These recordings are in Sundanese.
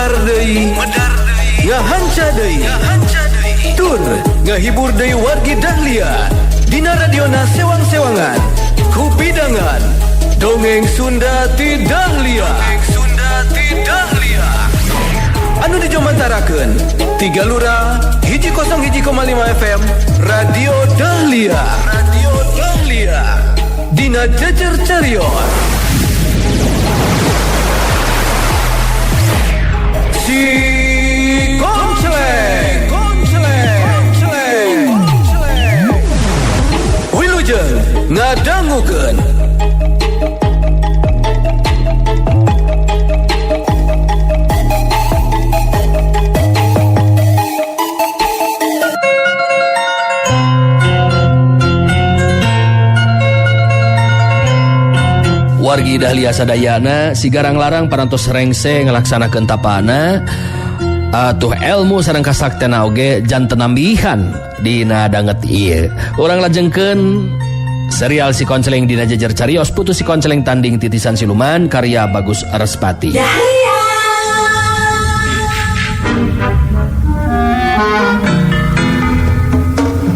medar deui ngahanca deui tur ngahibur deui wargi Dahlia dina radiona sewang-sewangan kupidangan dongeng Sunda ti Dahlia anu dijomantarakeun 3 Lura 101,5 FM Radio Dahlia dina jejer carios si Konceleng Wilujeng ngadangukeun wargi Dahlia sadayana sigarang larang parantos rengse ngelaksanakeun tapana atuh ilmu sareng kasaktena oge janten nambihan dina danget ieu. Urang lajengkeun serial Si Konceleng dina jejer carios putus Si Konceleng tanding titisan siluman karya Bagus Arespati.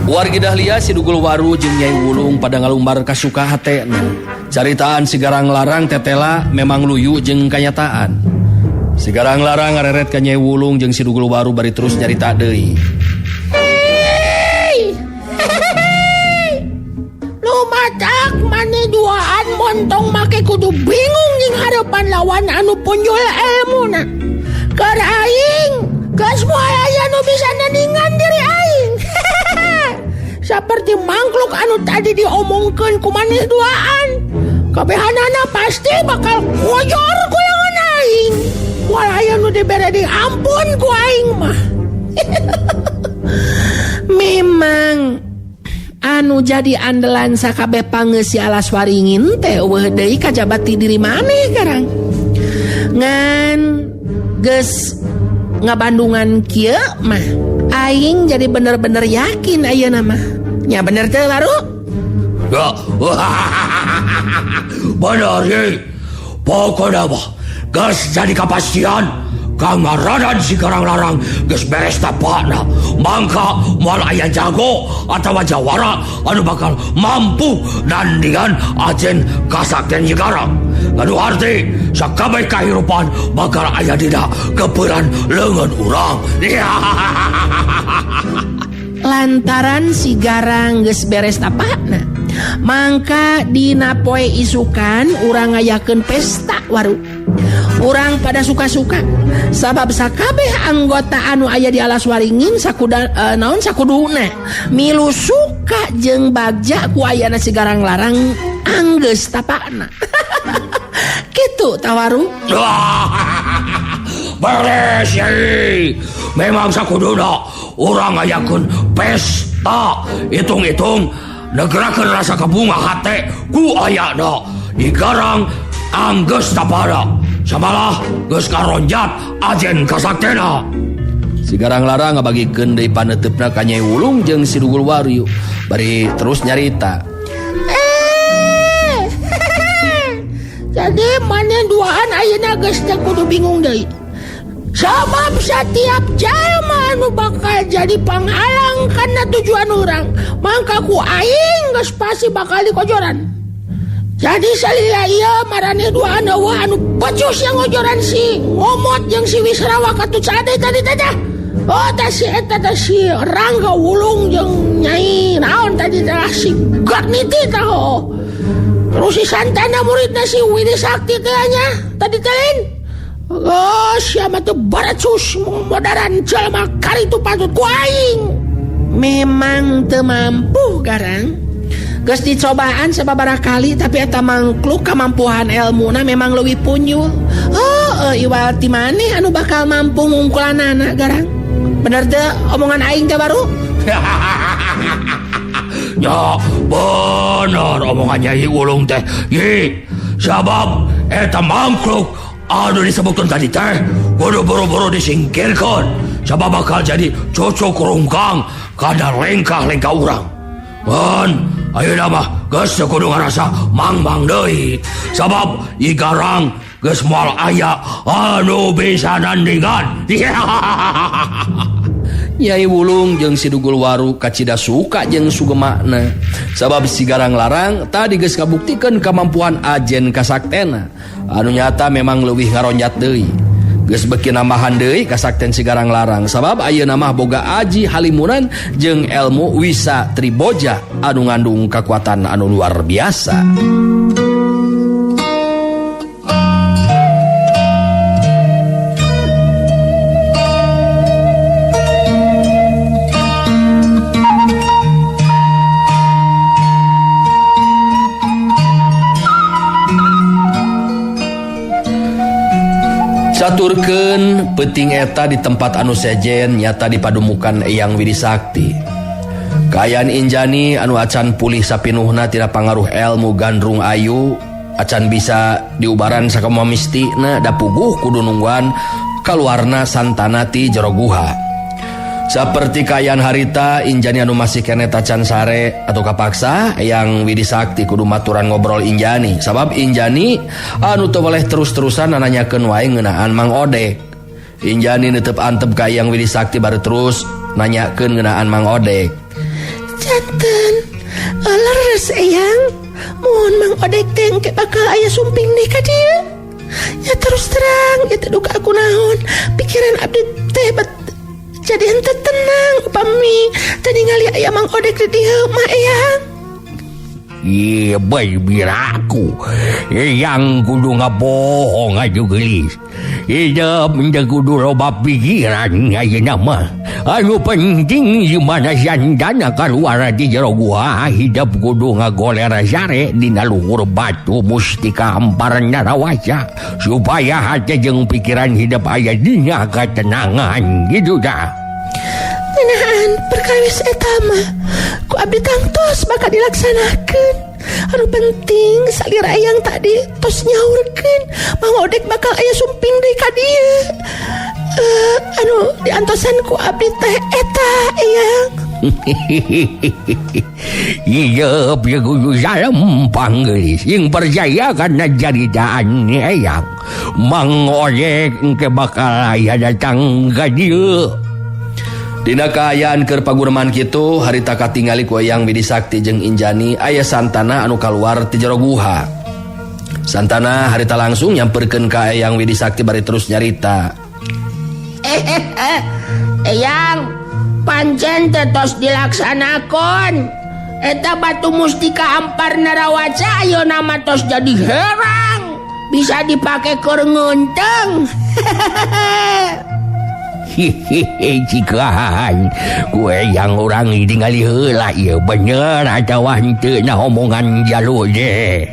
Wargi Dahlia si Dugul Waru jeung Nyai Wulung pada ngalumbar kasuka hatena. Caritaan sigarang larang tetela memang luyu jeung kanyataan. Sigarang larang ngareret ka Nyai Wulung jeung si Dugul Waru bari terus nyarita deui. Lumatak mani duaan montong make kudu bingung jeung harapan lawan anu punjul elmuna. Keur aing geus moal aya nu bisa nandingan diri aing. Seperti mangkluk anu tadi diomongkeun ku maneh duaan. Kabehanana pasti bakal ngojor ku yang aing. Walaya nu dibere diampun ku aing mah. Memang anu jadi andalan sakabeh pangeus si Alaswaringin teh eueuh deui kajabat ti diri maneh garang. Ngan geus ngabandungan kieu mah aing jadi bener-bener yakin ayeuna mah. Nya bener teh baru? Ya. Bener ye. Pokona mah geus jadi kapastian kangaradan sigarang larang geus beres tapana. Mangka moal aya jago atawa jawara anu bakal mampu nandingan ajen kasakten sigarang. Anu arti sakabeh kahirupan bakal aya dina keuperan leungeun urang. Lantaran si garang geus beres tapana, mangka dina poe isukan urang ngayakeun pesta waru. Urang pada suka-suka sabab sakabeh anggota anu aya di Alaswaringin sakuduna milu suka jeung bagja ku ayana si garang larang anggeus tapana. Kitu tawaru. Beres ya. Memang sakuduna urang ngayakeun pesta. Hitung-hitung negerakeun rasa kabunga hate ku ayana digarang anggeus tapana. Samalah geus karonjat ajen kasaktena. Sigarang larang ngabagikeun deui paneutupna ka Nyai Wulung jeung si Dugul Waru bari terus nyarita. Jadi maneh duaan ayeuna geus teh kudu bingung deui. Sabab setiap jalma anu bakal jadi panghalang kana tujuan urang, mangka ku aing geus pasti bakal dikojoran. Jadi salila ieu marane duaan eueuh anu becus yang ngojoran si Ngomot jeung si Wisrawa katu cade tadi teh. Oh tah si eta teh si Rangga Wulung jeung Nyai naon tadi teh si Garniti tah. Terus si Santana muridna si Widi Sakti teh nya tadi teh lain. Oh, siapa tuh baracus modaran jalma karitu patut ku aing. Memang teu mampu garang. Geus dicobaan sababaraha kali tapi eta mangkluk kamampuan elmuna memang leuwih punyul. Iwal ti maneh anu bakal mampu ngungkulanana garang. Bener teu omongan aing teh baru? Ya, bener omongan Nyai Wulung teh. Ye, sabab eta mangkluk anu disebutkan tadi teh kudu buru-buru disingkirkan sabab bakal jadi cocok rungkang kada lengkah-lengkah urang. Pan ayeuna mah geus kudu ngarasa mang-mang deui sabab igarang geus moal aya anu bisa nandingan. Nyai Wulung jeung si Dugul Waru kacida suka jeung sugemakna sabab si Garang Larang tadi geus kabuktikeun kamampuan ajen kasaktena anu nyata memang leuwih ngaronjat deui. Geus beuki nambahan deui kasakten si Garang Larang sabab ayeuna mah boga aji halimunan jeung elmu wisa triboja anu ngandung kakuatan anu luar biasa. Caturkeun peuting eta di tempat anu sejen nyata dipadumukan Eyang Widisakti. Kaayaan Injani anu acan pulih sapinuhna tina pangaruh elmu gandrung ayu acan bisa diubaran sakama mistina da puguh kudu nungguan kaluarna santana ti jero guha. Saperti kaayaan harita Injani anu masih kene tacan sare atau kapaksa Eyang Widisakti kudu maturan ngobrol Injani sabab Injani anu teu boleh terus-terusan nanyakeun wae ngeunaan Mang Odek. Injani neuteup antep ka Eyang Widisakti bari terus nanyakeun ngeunaan Mang Odek. Janten, leres Eyang, mohon Mang Odek teh engke bakal aya sumping nih ka dieu. Ya terus terang, ya teh duka aku naon, pikiran abdi teh jadi ente tenang upami tadi ngali aya Mang Odek di dieu mah Eyang. Iya bae biraku Eyang kudu ngabohong aju gelis. Hidup menjadi kudu loba pikiran ayeuna mah. Anu penting gimana sandana kaluar di jero gua hidup kudu ngagoler sare dina luhur batu mustika amparan Narawaca supaya hati jeung pikiran hidup aya dina ketenangan gitu dah. Ngeunaan perkawis eta mah ku abdi tangtos bakal dilaksanakeun. Anu penting salira Eyang tadi tos nyaurkeun Mang Odek bakal aya sumping deui ka dieu. Anu diantosan ku abdi teh eta Eyang. Iya ya kudu salempang geus yang percaya karena jaridaan Eyang Mang Odek engke bakal aya datang ka dieu. Dina kaayaan keur pagurman kitu harita katingali ku Eyang Widisakti jeung Injani aya santana anu kaluar ti jero guha. Santana harita langsung nyamperkeun ka Eyang Widisakti bari terus nyarita. Eyang, pancen teh tos dilaksanakeun. Eta batu mustika ampar Narawaca ayeuna mah tos jadi herang. Bisa dipake keur ngeunteng. Cikahan kue yang orang tinggali heula ieu bener atawa henteu na omongan jalu je.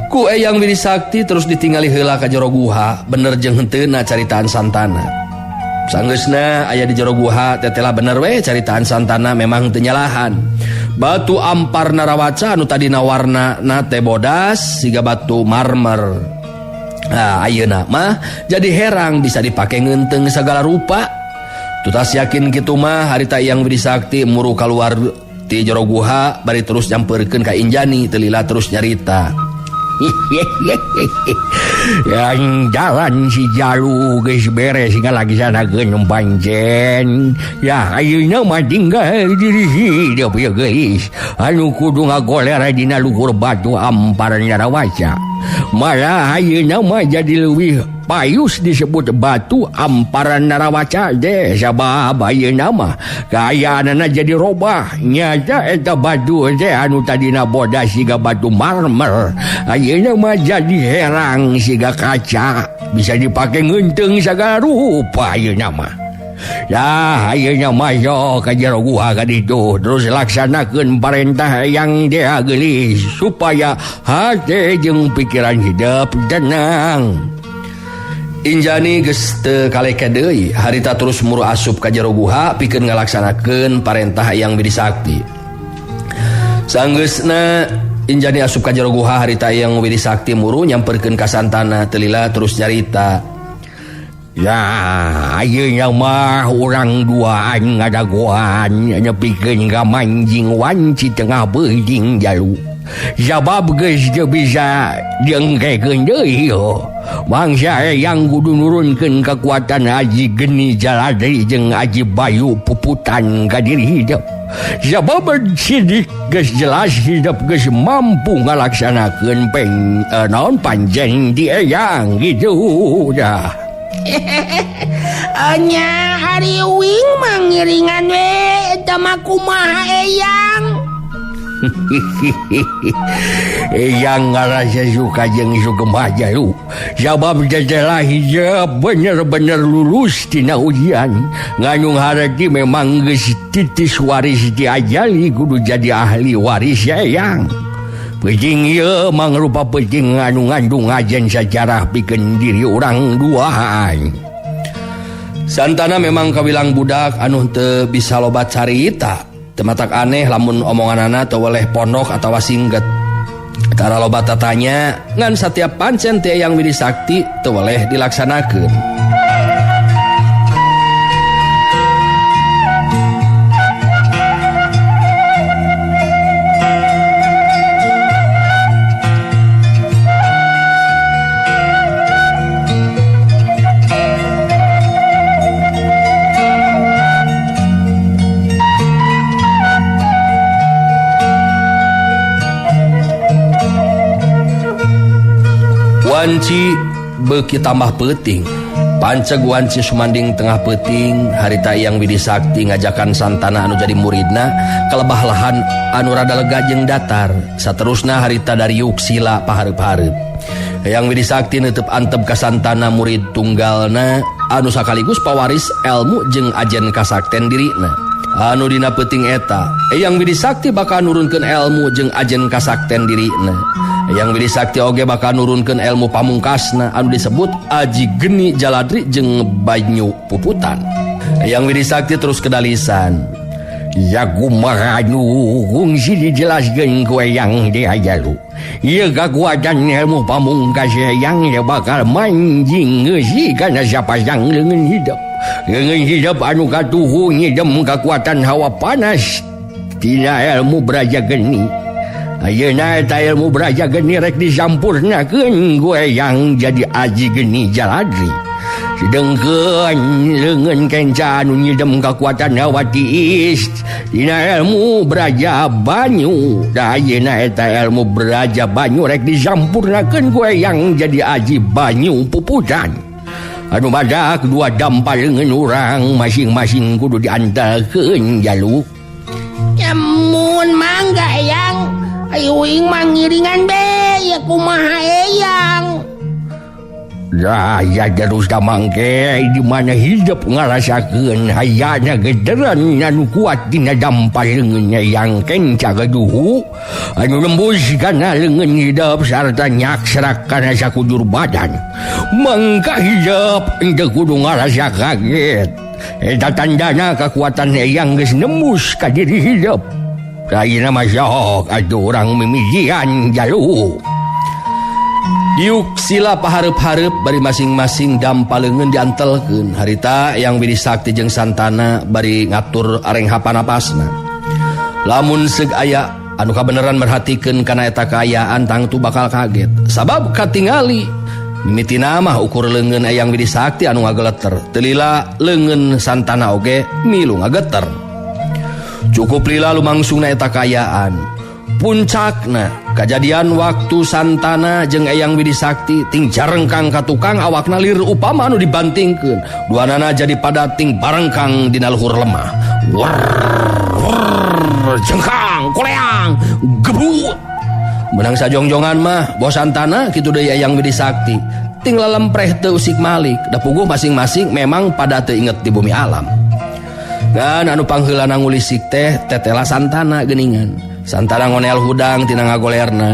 Ku Eyang Widisakti terus ditinggali heula ka jero guha bener jeung henteu na caritaan santana. Sanggeusna aya di jero guha tetela bener we caritaan santana memang teu nyalahan. Batu ampar Narawaca anu tadina warnana teh bodas siga batu marmer. Nah, ayeuna mah jadi herang bisa dipake ngeunteung segala rupa. Tutas yakin kitu mah harita Eyang Widisakti muru kaluar ti jero guha bari terus nyamperkeun ka Injani teu lila terus nyarita. Yang jalan si Jalu geus beres ngalaksanakeun pancen. Ya ayeuna mah tinggal diri hidup ya geus. Anu kudu ngagoler dina luhur batu ampar Narawaca. Malah ayeuna mah jadi leuwih payus disebut batu amparan Narawaca deh sabab ayeuna mah kaayaanna jadi robah nyata eta batu teh anu tadina bodas siga batu marmer ayeuna mah jadi herang siga kaca bisa dipake ngeunteung sagala rupa ayeuna mah. Dah ayeuna mah yo ka jero guha ka ditu terus laksanakeun parentah yang dia geulis supaya hate jeung pikiran hidup tenang. Injani geus teu kaleke deui harita terus muru asup ka jero guha pikeun ngalaksanakeun parentah Eyang Widisakti. Sanggeusna Injani asup ka jero guha harita Eyang Widisakti muru nyamperkeun ka santana teu lila terus nyarita. Ya, ayeuna mah urang duaan ngadagoan nyepikeun ka manjing wanci tengah beuting Jalu. Sabab geus teu bisa diengkekeun deui mangsa yang kudu nurunkeun kekuatan Aji Geni Jaladri jeung Aji Bayu Puputan ka diri hidup. Sabab sidik geus jelas hidup geus mampu ngalaksanakeun naon panjang di eyang gitu dah. Nya Ari Uing mangiringan we eta mah kumaha eyang. Eyang ngarasa suka jeung sugem aja lu. Sabab setelah hijab bener-bener lulus tina ujian. Nganu harati memang geus titis waris diajali kudu jadi ahli waris eyang. Peuting ieu mangrupa peuting anu ngandung ajen sajarah pikeun diri urang duaan. Santana memang kawilang budak anu teu bisa loba carita. Teu matak aneh lamun omonganana teu weleh pondok atawa singget. Karena loba tatanya ngan setiap pancen teh yang Widi Sakti teu weleh dilaksanakeun. Wanci beuki tambah peuting. Panceg wanci sumanding tengah peuting harita yang Widi Sakti ngajakan Santana anu jadi muridna kalebah lahan anu rada lega jeung datar. Saterusna harita dari Yuksila pahareup-hareup. Yang Widi Sakti neuteub antep ka Santana murid tunggalna anu sakaligus pawaris elmu jeung ajen kasakten dirina. Anu dina peuting eta Yang Widi Sakti bakal nurunkeun elmu jeung ajen kasakten dirina. Yang Widi Sakti oge bakal nurunkeun ilmu pamungkasna anu disebut Aji Geni Jaladri jeung Banyu Puputan. Yang Widi Sakti terus kedalisan. Ya kumaha nu kungsi dijelaskeun ku yang diajalu. Ieu kakuatan ilmu pamungkas yang bakal manjing ngeusi kana sapasang leungeun hidup. Leungeun hidup anu katuhu nyidem kakuatan hawa panas tina ilmu Braja Geni. Ayeuna eta ilmu Braja Geni rek disampurnakeun ku yang jadi Aji Geni Jaladri. Sedengkeun leungeun kenca anu nyidem kakuatan hawa tiis dina ilmu Braja Banyu. Da ayeuna eta ilmu Braja Banyu rek disampurnakeun ku yang jadi Aji Banyu Puputan. Anu badak dua dampal leungeun urang masing-masing kudu diantalkeun jalu. Mun mangga eyang Uing mangiringan be ya kumaha eyang. Ya terus damangke di mana hidup ngarasakeun hayana gederan anu kuat dina dampal leungeun yang kenca gaduhu anu nembus kana leungeun hidup sarta nyaksrak kana sakujur badan. Mangka hidup teu kudu ngarasa kaget. Eta tandana kakuatan yang geus nembus ka diri hidup. Ayeuna mah sok atuh urang mimijian jalu. Yuksila pahareup-hareup bari masing-masing dampal leungeun diantelkeun. Harita yang Widi Sakti jeung Santana bari ngatur arengha napasna. Lamun seug aya anu kabeneran merhatikeun kana eta kaayaan tangtu bakal kaget. Sabab katingali mimitina mah ukur leungeun yang Widi Sakti anu ngageleter. Teu lila leungeun Santana oge milu ngageter. Cukup lila lumangsungna eta kaayaan. Puncakna kejadian waktu Santana jeung Eyang Widi Sakti ting jarengkang ka tukang awakna lir upama anu dibantingkeun. Duanana jadi pada ting barengkang dina luhur lemah. Jengkang, koleang, gebut. Menang sajongjongan mah bos Santana kitu deui Eyang Widi Sakti. Ting lalempreh teu usik malik, da puguh masing-masing memang pada teu inget di bumi alam. Dan anu pangheulana ngulisik teh tetela Santana geuningan. Santana ngonel hudang tina ngagolerna.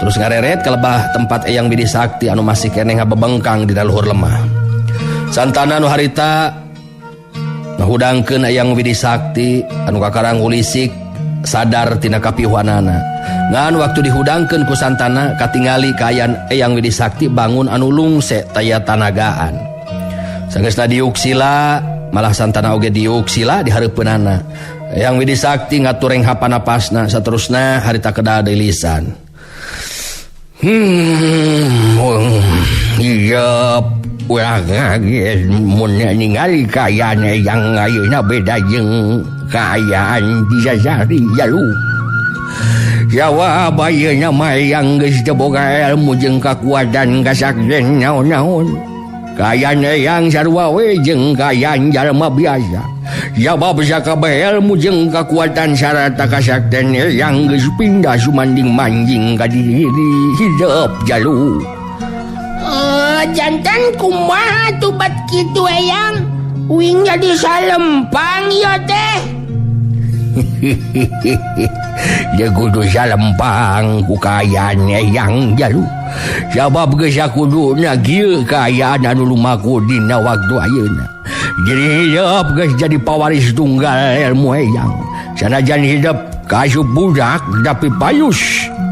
Terus ngareret ka lebah tempat Eyang Widi Sakti anu masih keneh ngabebengkang dina luhur lemah. Santana anu harita ngahudangkeun Eyang Widi Sakti anu kakarang ngulisik sadar tina kapihuanana. Ngan waktu dihudangkeun ku Santana katingali kaayaan Eyang Widi Sakti bangun anu lungse taya tanagaan. Sanggeusna diuksila malah Santana oge diuksila di hareupeunana. Yang Widi Sakti ngatureng hapanapasna saterusna harita kedah deui lisan. Iya, ulah ngageus mun ningali kaayaan yang ayeuna beda jeung kaayaan di Sasari Jalu. Jawab ayeuna mah yang geus teu boga ilmu jeung kakuatan kasaktian naon-naon. Kaayaan yang sarua we jeung kaayaan jalma biasa. Jawab sakabeh ilmu jeung kakuatan sarata kasaktian yang geus pindah sumanding manjing ka diri hidup Jalu. Jantan kumaha tuh bat kitu eyang uing jadi salempang ya teh. Dia kudu salempang ku kaayaan eyang Jalu. Sabab geus sakuduna kieu kaayaan anu lumaku dina waktu ayeuna. Jadi hidup geus jadi pawaris tunggal ilmu eyang. Sanajan hidup kasup budak tapi payus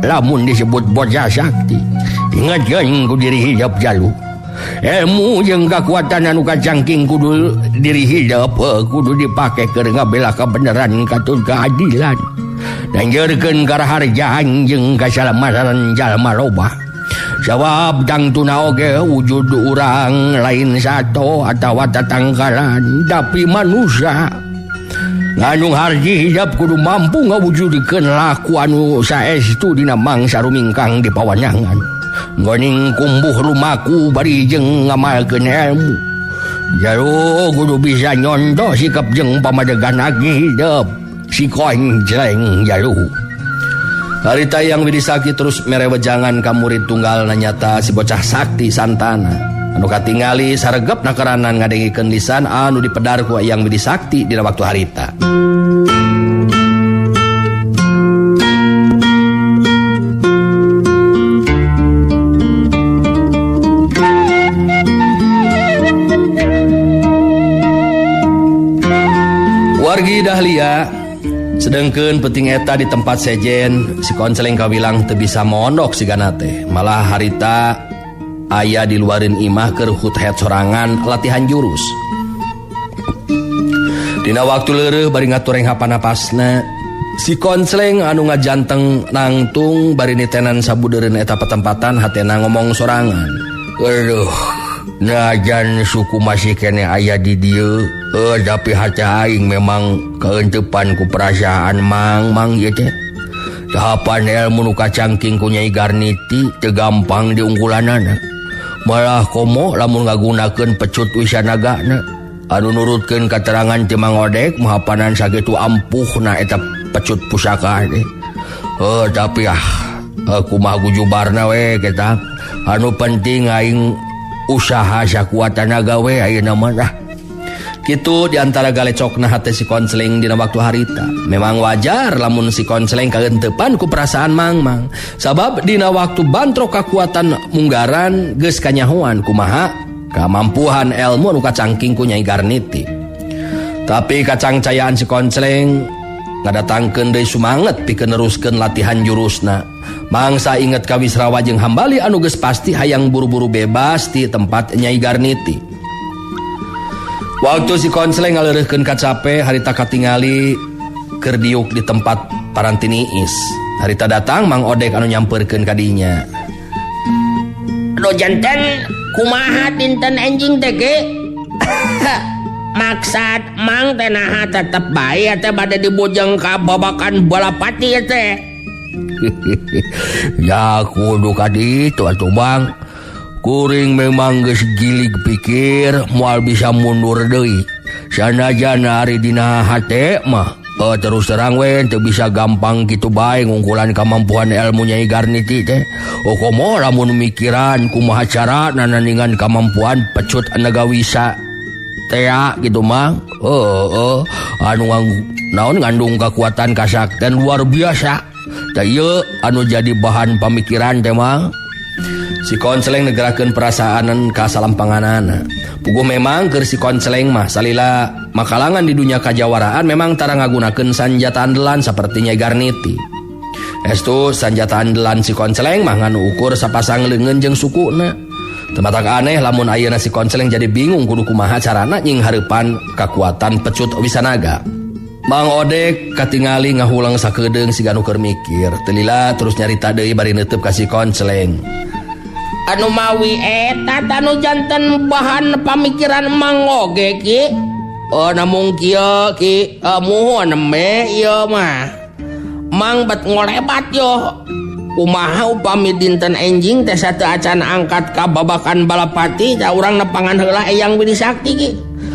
lamun disebut bocah sakti. Ingatkeun ku diri hidup Jalu. Ilmu jeung kakuatan anu kacangking kudu diri hidup kudu dipake keur ngabela kabeneran katun keadilan. Dan jerkeun karaharjaan jeung kasalamatan jalma loba. Sabab tangtuna oge wujud urang lain sato atawa tatangkalan tapi manusia. Nganu harji hidup kudu mampu ngawujudkeun laku anu saestu dina mangsa rumingkang di pawanyangan. Ngoning kumbuh lumaku bari jeung ngamalkeun ilmu. Jalu kudu bisa nyontoh sikap jeung pamadegan hidup si Koncleng Jalu. Harita yang Widi Sakti terus merewejangan ka murid tunggal nanyata si bocah sakti santana. Anu katingali saregep nakaranan ngadengikeun lisan anu dipedar ku yang Widi Sakti dina waktu harita. Wargi Dahlia sedengkeun penting eta di tempat sejen si Koncleng kawilang teu bisa mondok sigana teh. Malah harita aya di luarin imah keur hut-het sorangan latihan jurus. Dina waktu leureuh bari ngatureng hapanapasna si Koncleng anu ngajanteng nangtung bari nitenan sabudeureun eta petempatan hatena ngomong sorangan. Aduh, najan suku masih kene aya di dieu, tapi hati aing memang keuntepan ku perasaan mang ieu teh. Tahapan ilmu nu kacangking ku Nyai Garniti teu gampang diungkulanana. Malah komo lamun ngagunakeun pecut wisanagana anu nurutkeun katerangan ti Mang Odek mahapanan sakitu ampuhna eta pecut pusaka teh. Tapi kumaha gujubarna we kita. Anu penting aing usaha sakuat tenaga we ayeuna mah. Kitu diantara galecokna hate si Koncleng dina waktu harita. Memang wajar lamun si Koncleng kagentepan ku perasaan Mang. Sabab dina waktu bantrok kakuatan munggaran geus kanyahoan kumaha kamampuhan ilmu anu kacangking ku Nyai Garniti. Tapi kacangcayaan si Koncleng ngadatangkeun deui sumanget pikeun neruskeun latihan jurusna. Mangsa inget ka Wisrawa jeung hambali anu geus pasti hayang buru-buru bebas di tempat Nyai Garniti. Waktu si Koncleng ngaleureuhkeun kacape harita katingali keur diuk di tempat Parantiniis. Harita datang Mang Odek anu nyampeurkeun ka dinya. Aduh janten kumaha dinten enjing teh ge? Maksad Mang teh naha tetep bae teh bade dibujeng ka babakan balapati teh. Ya kudu kaditu atuh Bang. Kuring memang geus gilig pikir moal bisa mundur deui. Sanajan ari dina hate mah terus terang we teu bisa gampang kitu bae ngungkulan kamampuan ilmu Nyai Garniti teh. Komo lamun mikiran kumaha carana nandingan kamampuan pecut Nagawisa teh gitu Mang. Anu naon ngandung kekuatan kasaktian luar biasa. Tah ieu anu jadi bahan pamikiran teh Mang. Si Koncleng negerakeun perasaan ka salampanganana. Puguh memang keur si Koncleng mah salila makalangan di dunia kajawaraan memang tara ngagunakeun sanjata andelan saperti Nyai Garniti. Estu sanjata andelan si Koncleng mah nganu ukur sapasang leungeun jeung sukuna. Teu matak aneh lamun ayeuna si Koncleng jadi bingung kudu kumaha carana nying hareupan kakuatan pecut Wisanaga. Mang Odek katingali ngahulang sakedeung siga nu keur mikir. Teu lila terus nyarita deui bari neuteup ka si Konceleng. Anu mawi eta anu janten bahan pamikiran Mang oge ki. Namung kieu ki muhun me ieu mah. Mang bet ngolebat yo. Kumaha upami dinten enjing teh sateu acan angkat ka babakan balapati da urang nepangan heula Eyang Widisakti ki.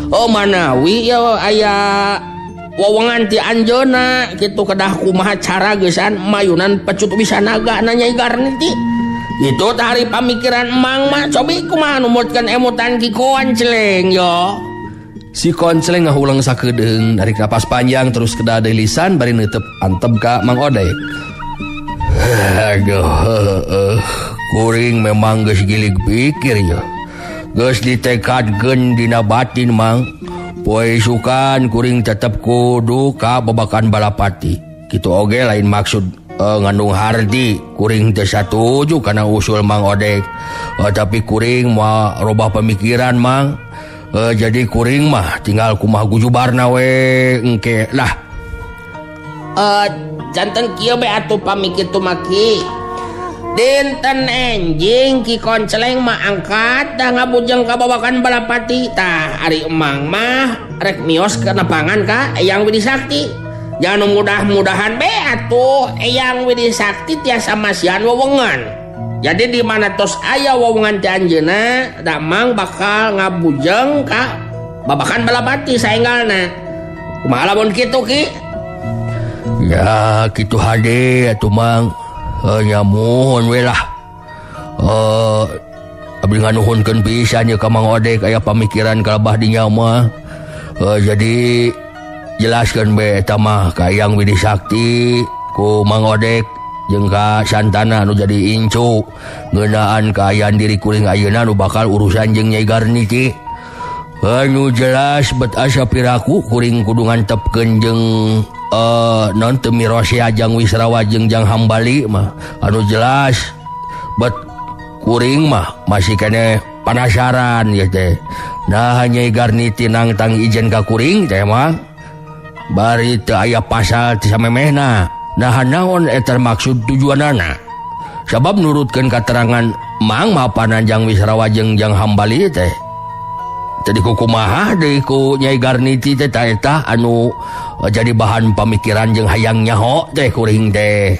Manawi yo aya wewengan ti anjeunna kitu kedah kumaha cara geusan mayunan pecut Wisanaga na Nyai Garniti. Itu tari pamikiran Mang mah cobi kumaha numutkeun emutan ki Konceleng yo. Si Konceleng ngahulang sakedeung narik napas panjang terus kedah deui lisan bari neuteup antep ka Mang Odek. Aduh, kuring memang geus gilig pikir ya. Geus ditekadkeun dina batin Mang. Poe sukan kuring tetep kudu ka babakan balapati. Kitu oge lain maksud ngandung hardi. Kuring teu satuju kana usul Mang Odek. Tapi kuring mah robah pemikiran Mang. Jadi kuring mah tinggal kumaha gujubarna we engke lah. Janten kieu be atuh pamikir tu maki. Dinten enjing Ki Konceleng mah angkat dah ngabujeng ka babakan balapati. Tah ari emang mah rek mios ke nepangan ka Eyang Widisakti. Jangan mudah-mudahan be atuh Eyang Widisakti tiasa masihan wewengan. Jadi di mana tos aya wewengan ti anjeunna da Mang bakal ngabujeng ka babakan balapati saenggalna. Kumaha lamun kitu Ki? Ya kitu hade atuh Mang. Nyamuhun we lah. Abdi nganuhunkeun pisan ye ka Mang Odek aya pamikiran kalebah di nya mah. Jadi jelaskeun be eta mah ka Eyang Widisakti ku Mang Odek jeung ka Santana anu jadi incu ngeunaan kaayaan diri kuring ayeuna nu bakal urusan jeung Nyai Garniti. Anu jelas bet asa piraku kuring kudu ngantepkeun jeung non temirosi ajang Wisrawa jeung Jang Hambali mah anu jelas bet kuring mah masih kene penasaran ya teh. Nah Nyai Garniti nangtang ijen ka kuring teh mah bari teu aya pasal ti samemehna. Nah naon eta maksud tujuanana? Sabab nurutkeun katerangan Mang mah pananjang Wisrawa jeung Jang Hambali teh jadi kumaha deui ku Nyai Garniti teh eta anu jadi bahan pamikiran jeung hayang nyaho teh kuring teh.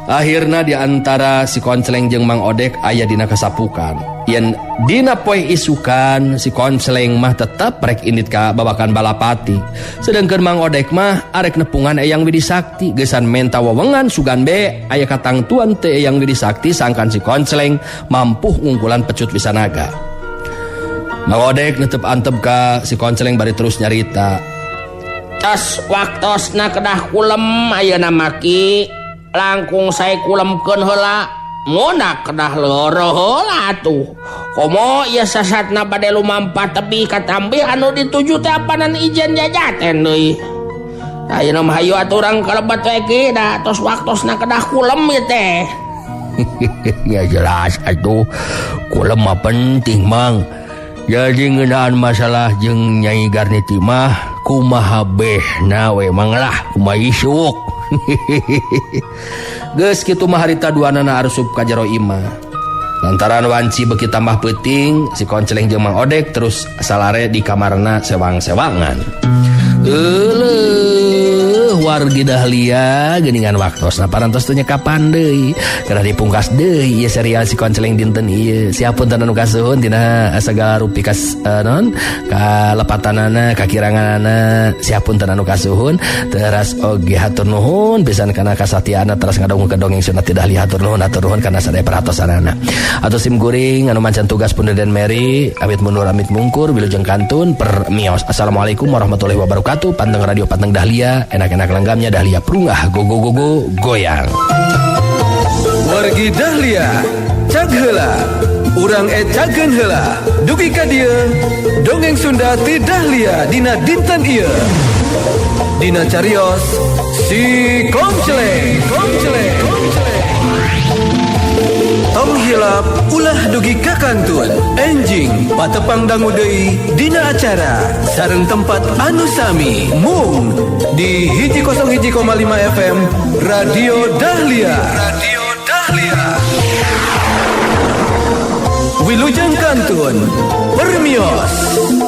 Akhirna di antara si Konceleng jeung Mang Odek aya dina kasapukan. Yen dina poe isukan si Konceleng mah tetep rek indit ka babakan balapati. Sedengkeun Mang Odek mah arek nepungan Eyang Widisakti geusan menta wewengan sugan be aya katangtuan teh Eyang Widisakti sangkan si Konceleng mampu ngungkulan pecut Wisanaga. Mang Odek neuteup antep ka si Konceleng bari terus nyarita. Tos waktosna kedah kulem ayeuna maki langkung sae kulemkeun heula muna kedah leureum heula atuh. Komo ieu sasatna bade lumampa tebih ka tambih anu dituju teh apanan ijen jajaten deui. Ayeuna mah hayu atuh urang kalebat we ki da tos waktosna kedah kulem ieu teh. Ya jelas atuh kulem mah penting Mang. Jadi ngeunaan masalah jeung Nyai Garniti mah kumaha behna we Mang lah kumaha isuk. Geus kitu mah harita duanana arusup ka jero imah. Lantaran wanci beuki tambah peuting si Konceleng jeung Mang Odek terus salare di kamarna sewang-sewangan. Wargi Dahlia geuningan waktosna parantos teu nya kapan deui kada dipungkas deui ieu serial si Konceleng dinten ieu. Siapunten anu kasuhun tina sagala rupi kas non kalepatanana kakiranganana siapunten anu kasuhun teras oge hatur nuhun pisan kana kasatiana teras ngadongkeun dongeng sunat ti Dahlia hatur nuhun kana sadaya perhatosanana. Atos sim kuring anu mancan tugas Bunda dan Mary amit mundur amit mungkur wilujeng kantun permios. Assalamualaikum warahmatullahi wabarakatuh. Panteng radio Panteng Dahlia enak-enak langgamnya Dahlia prunggah go goyang. Wargi Dahlia cag heula urang cageun heula dugi ka dieu dongeng Sunda ti Dahlia dina dinten ieu dina carios si Konceleng tong heula Sulap ulah dugi kakantun enjing patepang dangu deui dina acara sareng tempat anu sami mung di 101,5 FM Radio Dahlia. Wilujeng Kantun Permios.